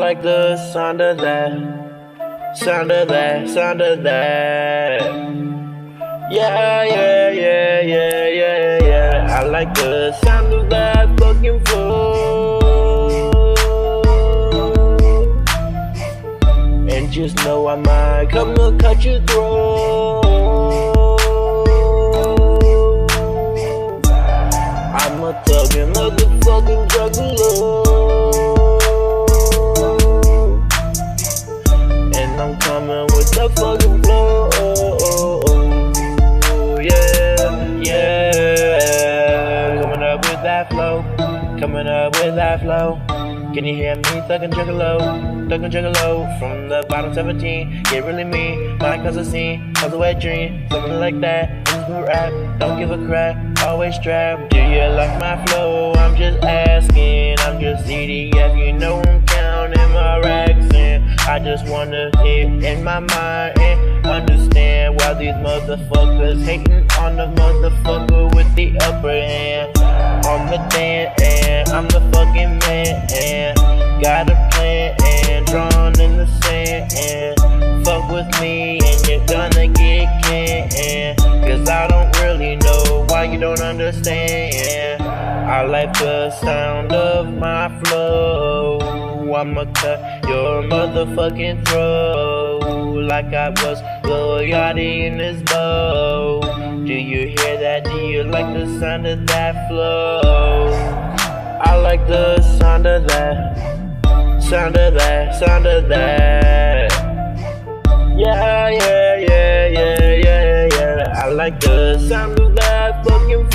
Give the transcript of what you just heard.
like the sound of that, sound of that, sound of that. Yeah, yeah, yeah, yeah, yeah, yeah. I like the sound of that fucking flow. And just know I might come to cut your throat. I'm a thug and motherfucking juggalo. And I'm coming with that fucking flow. Yeah, yeah. Coming up with that flow. Coming up with that flow. Can you hear me? Thuggin' juggalo. From the bottom 17, get really mean. My cause a scene, cause a wet dream. Something like that, instant rap, don't give a crap. Always strapped, do you like my flow? I'm just asking, I'm just EDF. You know I'm counting my racks in. I just wanna hear in my mind and understand why these motherfuckers hating on the motherfucker with the upper hand. On the dance and I'm the fucking man and got a plan and drawn in the sand and fuck with me and you're gonna get canned. Cause I don't really know why you don't understand. I like the sound of my flow. I'ma cut your motherfucking throat like I was Lil Yachty in this bow. Do you hear that? Do you like the sound of that flow? I like the sound of that, sound of that, sound of that. Yeah, yeah, yeah, yeah, yeah, yeah. I like the sound of that fucking flow.